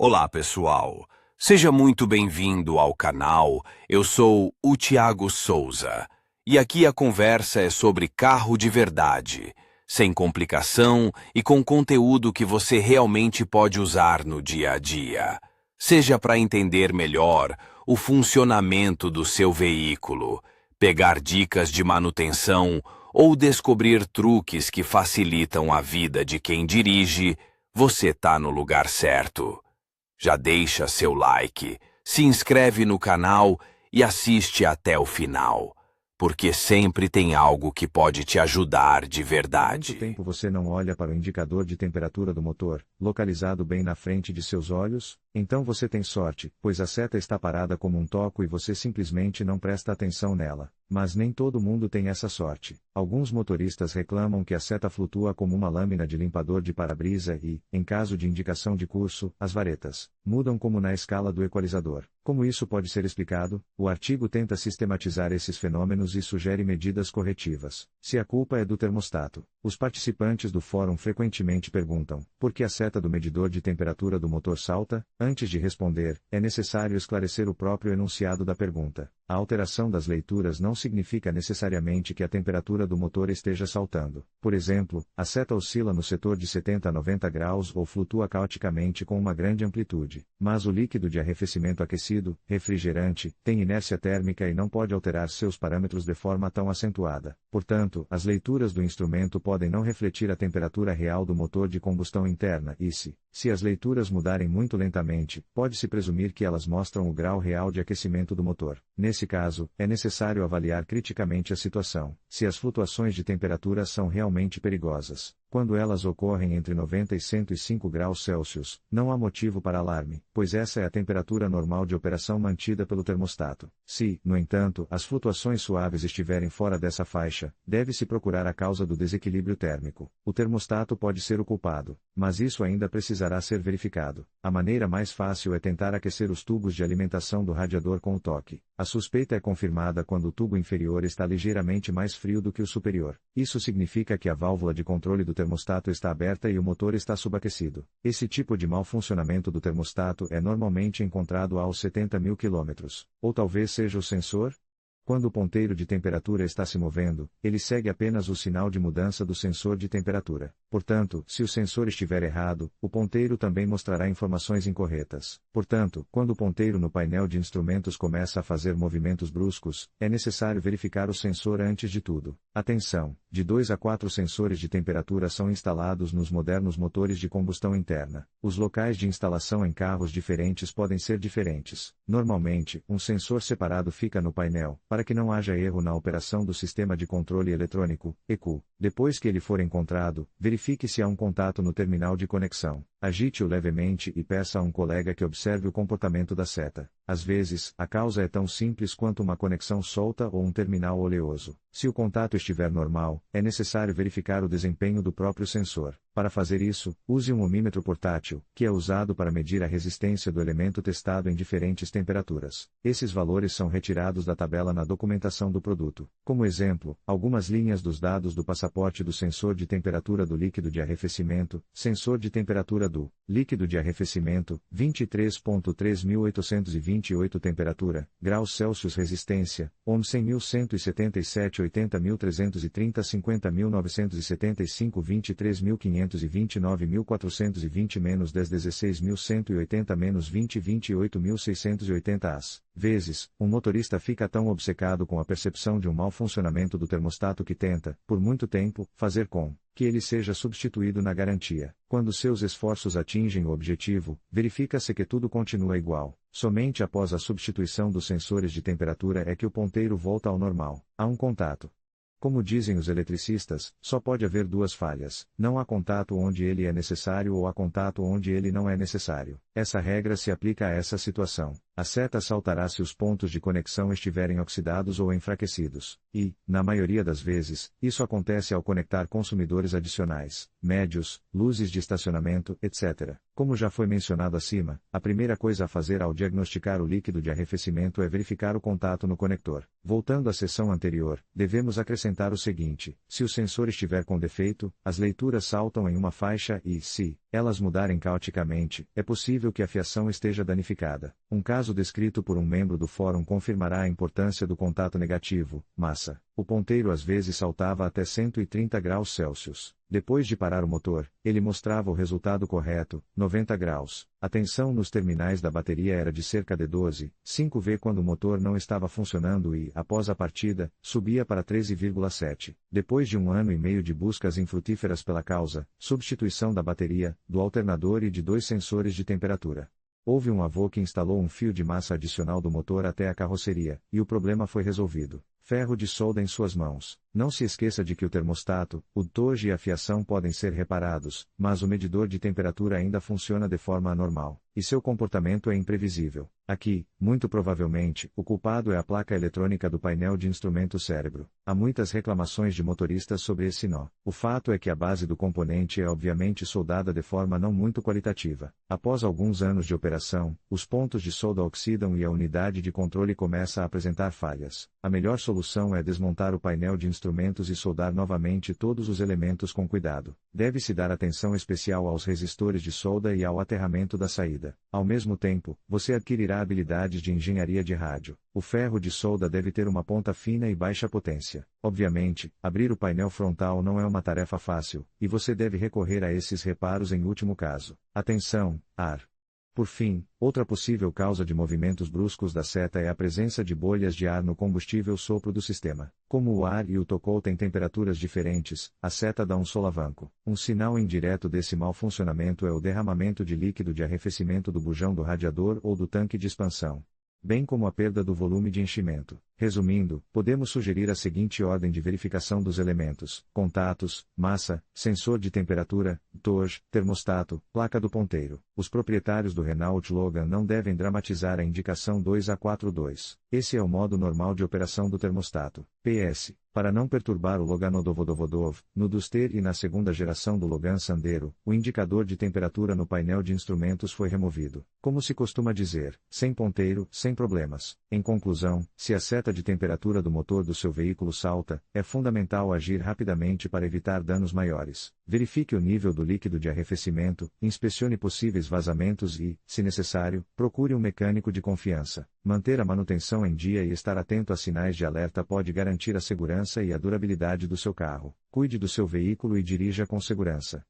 Olá, pessoal. Seja muito bem-vindo ao canal. Eu sou o Thiago Souza. E aqui a conversa é sobre carro de verdade, sem complicação e com conteúdo que você realmente pode usar no dia a dia. Seja para entender melhor o funcionamento do seu veículo, pegar dicas de manutenção ou descobrir truques que facilitam a vida de quem dirige, você está no lugar certo. Já deixa seu like, se inscreve no canal e assiste até o final, porque sempre tem algo que pode te ajudar de Há muito verdade. tempo você não olha para o indicador de temperatura do motor, localizado bem na frente de seus olhos? Então você tem sorte, pois a seta está parada como um toco e você simplesmente não presta atenção nela. Mas nem todo mundo tem essa sorte. Alguns motoristas reclamam que a seta flutua como uma lâmina de limpador de para-brisa e, em caso de indicação de curso, as varetas mudam como na escala do equalizador. Como isso pode ser explicado? O artigo tenta sistematizar esses fenômenos e sugere medidas corretivas. Se a culpa é do termostato, os participantes do fórum frequentemente perguntam: por que a seta do medidor de temperatura do motor salta? Antes de responder, é necessário esclarecer o próprio enunciado da pergunta. A alteração das leituras não significa necessariamente que a temperatura do motor esteja saltando. Por exemplo, a seta oscila no setor de 70 a 90 graus ou flutua caoticamente com uma grande amplitude. Mas o líquido de arrefecimento aquecido, refrigerante, tem inércia térmica e não pode alterar seus parâmetros de forma tão acentuada. Portanto, as leituras do instrumento podem não refletir a temperatura real do motor de combustão interna e se as leituras mudarem muito lentamente, pode-se presumir que elas mostram o grau real de aquecimento do motor. Nesse caso, é necessário avaliar criticamente a situação, se as flutuações de temperatura são realmente perigosas. Quando elas ocorrem entre 90 e 105 graus Celsius, não há motivo para alarme, pois essa é a temperatura normal de operação mantida pelo termostato. Se, no entanto, as flutuações suaves estiverem fora dessa faixa, deve-se procurar a causa do desequilíbrio térmico. O termostato pode ser o culpado, mas isso ainda precisará ser verificado. A maneira mais fácil é tentar aquecer os tubos de alimentação do radiador com o toque. A suspeita é confirmada quando o tubo inferior está ligeiramente mais frio do que o superior. Isso significa que a válvula de controle do termostato está aberta e o motor está subaquecido. Esse tipo de mau funcionamento do termostato é normalmente encontrado aos 70.000 km. Ou talvez seja o sensor? Quando o ponteiro de temperatura está se movendo, ele segue apenas o sinal de mudança do sensor de temperatura. Portanto, se o sensor estiver errado, o ponteiro também mostrará informações incorretas. Portanto, quando o ponteiro no painel de instrumentos começa a fazer movimentos bruscos, é necessário verificar o sensor antes de tudo. Atenção! De 2 a 4 sensores de temperatura são instalados nos modernos motores de combustão interna. Os locais de instalação em carros diferentes podem ser diferentes. Normalmente, um sensor separado fica no painel, para que não haja erro na operação do sistema de controle eletrônico, ECU. Depois que ele for encontrado, verifique se há um contato no terminal de conexão. Agite-o levemente e peça a um colega que observe o comportamento da seta. Às vezes, a causa é tão simples quanto uma conexão solta ou um terminal oleoso. Se o contato estiver normal, é necessário verificar o desempenho do próprio sensor. Para fazer isso, use um ohmímetro portátil, que é usado para medir a resistência do elemento testado em diferentes temperaturas. Esses valores são retirados da tabela na documentação do produto. Como exemplo, algumas linhas dos dados do passaporte do sensor de temperatura do líquido de arrefecimento, sensor de temperatura do líquido de arrefecimento, 23.3828 temperatura, graus Celsius resistência, ohm 100.177 80.330 50.975 23.529.420 menos 10 16.180 menos 20 28.680 as vezes, um motorista fica tão obcecado com a percepção de um mau funcionamento do termostato que tenta, por muito tempo, fazer com que ele seja substituído na garantia. Quando seus esforços atingem o objetivo, verifica-se que tudo continua igual. Somente após a substituição dos sensores de temperatura é que o ponteiro volta ao normal. Há um contato. Como dizem os eletricistas, só pode haver duas falhas: não há contato onde ele é necessário ou há contato onde ele não é necessário. Essa regra se aplica a essa situação. A seta saltará se os pontos de conexão estiverem oxidados ou enfraquecidos. E, na maioria das vezes, isso acontece ao conectar consumidores adicionais, médios, luzes de estacionamento, etc. Como já foi mencionado acima, a primeira coisa a fazer ao diagnosticar o líquido de arrefecimento é verificar o contato no conector. Voltando à seção anterior, devemos acrescentar o seguinte: se o sensor estiver com defeito, as leituras saltam em uma faixa e, se elas mudarem caoticamente, é possível que a fiação esteja danificada. Um caso descrito por um membro do fórum confirmará a importância do contato negativo, massa. O ponteiro às vezes saltava até 130 graus Celsius. Depois de parar o motor, ele mostrava o resultado correto, 90 graus. A tensão nos terminais da bateria era de cerca de 12,5 V quando o motor não estava funcionando e, após a partida, subia para 13,7. Depois de 1 ano e meio de buscas infrutíferas pela causa, substituição da bateria, do alternador e de 2 sensores de temperatura. Houve um avô que instalou um fio de massa adicional do motor até a carroceria, e o problema foi resolvido. Ferro de solda em suas mãos. Não se esqueça de que o termostato, o tojo e a fiação podem ser reparados, mas o medidor de temperatura ainda funciona de forma anormal, e seu comportamento é imprevisível. Aqui, muito provavelmente, o culpado é a placa eletrônica do painel de instrumento cérebro. Há muitas reclamações de motoristas sobre esse nó. O fato é que a base do componente é obviamente soldada de forma não muito qualitativa. Após alguns anos de operação, os pontos de solda oxidam e a unidade de controle começa a apresentar falhas. A melhor solução é desmontar o painel de instrumentos e soldar novamente todos os elementos com cuidado. Deve-se dar atenção especial aos resistores de solda e ao aterramento da saída. Ao mesmo tempo, você adquirirá habilidades de engenharia de rádio. O ferro de solda deve ter uma ponta fina e baixa potência. Obviamente, abrir o painel frontal não é uma tarefa fácil, e você deve recorrer a esses reparos em último caso. Atenção, ar. Por fim, outra possível causa de movimentos bruscos da seta é a presença de bolhas de ar no combustível sopro do sistema. Como o ar e o tocol têm temperaturas diferentes, a seta dá um solavanco. Um sinal indireto desse mau funcionamento é o derramamento de líquido de arrefecimento do bujão do radiador ou do tanque de expansão, bem como a perda do volume de enchimento. Resumindo, podemos sugerir a seguinte ordem de verificação dos elementos: contatos, massa, sensor de temperatura, torj, termostato, placa do ponteiro. Os proprietários do Renault Logan não devem dramatizar a indicação 2A42. Esse é o modo normal de operação do termostato. PS. Para não perturbar o Logan Nodovodov, no Duster e na segunda geração do Logan Sandero, o indicador de temperatura no painel de instrumentos foi removido. Como se costuma dizer, sem ponteiro, sem problemas. Em conclusão, se a seta de temperatura do motor do seu veículo salta, é fundamental agir rapidamente para evitar danos maiores. Verifique o nível do líquido de arrefecimento, inspecione possíveis vazamentos e, se necessário, procure um mecânico de confiança. Manter a manutenção em dia e estar atento a sinais de alerta pode garantir a segurança e a durabilidade do seu carro. Cuide do seu veículo e dirija com segurança.